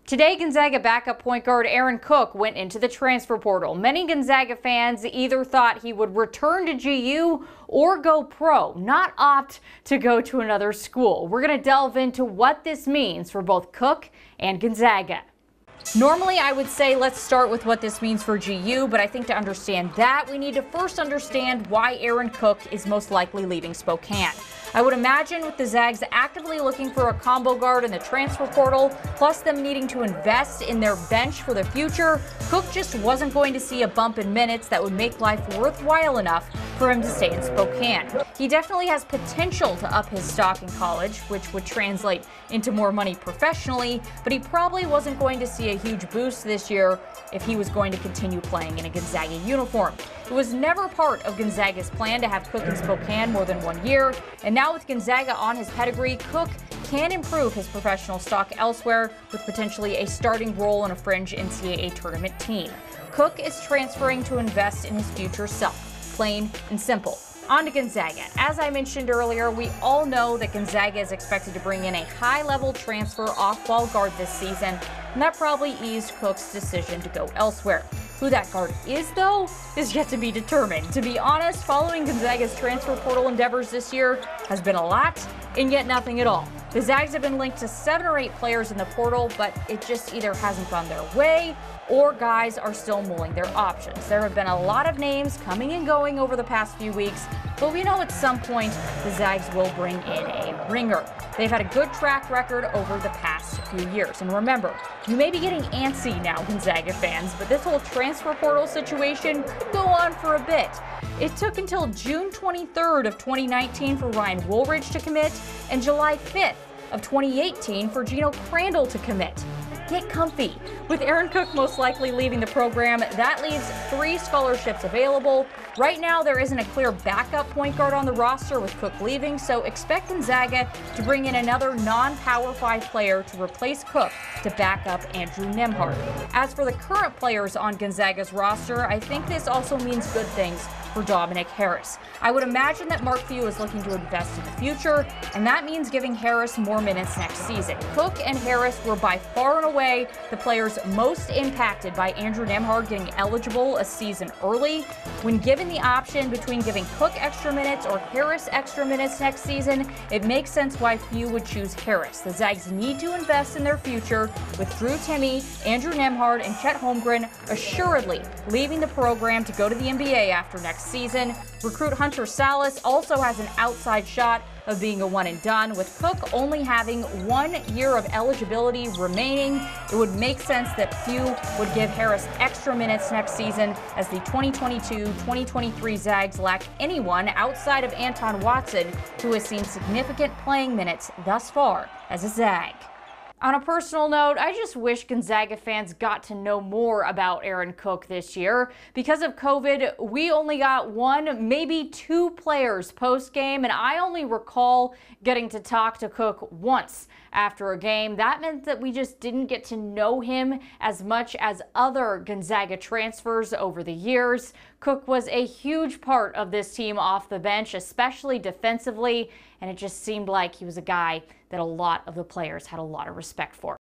Today, Gonzaga backup point guard Aaron Cook went into the transfer portal. Many Gonzaga fans either thought he would return to GU or go pro, not opt to go to another school. We're going to delve into what this means for both Cook and Gonzaga. Normally, I would say let's start with what this means for GU, but I think to understand that, we need to first understand why Aaron Cook is most likely leaving Spokane. I would imagine with the Zags actively looking for a combo guard in the transfer portal, plus them needing to invest in their bench for the future, Cook just wasn't going to see a bump in minutes that would make life worthwhile enough for him to stay in Spokane. He definitely has potential to up his stock in college, which would translate into more money professionally, but he probably wasn't going to see a huge boost this year if he was going to continue playing in a Gonzaga uniform. It was never part of Gonzaga's plan to have Cook in Spokane more than 1 year, and now with Gonzaga on his pedigree, Cook can improve his professional stock elsewhere with potentially a starting role in a fringe NCAA tournament team. Cook is transferring to invest in his future self, plain and simple. On to Gonzaga. As I mentioned earlier, we all know that Gonzaga is expected to bring in a high-level transfer off-ball guard this season, and that probably eased Cook's decision to go elsewhere. Who that guard is, though, is yet to be determined. To be honest, following Gonzaga's transfer portal endeavors this year has been a lot and yet nothing at all. The Zags have been linked to 7 or 8 players in the portal, but it just either hasn't gone their way or guys are still mulling their options. There have been a lot of names coming and going over the past few weeks, but we know at some point the Zags will bring in a ringer. They've had a good track record over the past few years. And remember, you may be getting antsy now, Gonzaga fans, but this whole transfer portal situation could go on for a bit. It took until June 23rd of 2019 for Ryan Woolridge to commit and July 5th of 2018 for Gino Crandall to commit. Get comfy. With Aaron Cook most likely leaving the program, that leaves 3 scholarships available. Right now, there isn't a clear backup point guard on the roster with Cook leaving, so expect Gonzaga to bring in another non-Power 5 player to replace Cook to back up Andrew Nembhard. As for the current players on Gonzaga's roster, I think this also means good things for Dominic Harris. I would imagine that Mark Few is looking to invest in the future, and that means giving Harris more minutes next season. Cook and Harris were by far and away the players most impacted by Andrew Nembhard getting eligible a season early. When given the option between giving Cook extra minutes or Harris extra minutes next season, it makes sense why Few would choose Harris. The Zags need to invest in their future, with Drew Timme, Andrew Nembhard, and Chet Holmgren assuredly leaving the program to go to the NBA after next season. Recruit Hunter Salas also has an outside shot of being a one and done. With Cook only having 1 year of eligibility remaining, it would make sense that Few would give Harris extra minutes next season, as the 2022-2023 Zags lack anyone outside of Anton Watson who has seen significant playing minutes thus far as a Zag. On a personal note, I just wish Gonzaga fans got to know more about Aaron Cook this year. Because of COVID, we only got 1, maybe 2 players post-game, and I only recall getting to talk to Cook once after a game. That meant that we just didn't get to know him as much as other Gonzaga transfers over the years. Cook was a huge part of this team off the bench, especially defensively, and it just seemed like he was a guy that a lot of the players had a lot of respect for.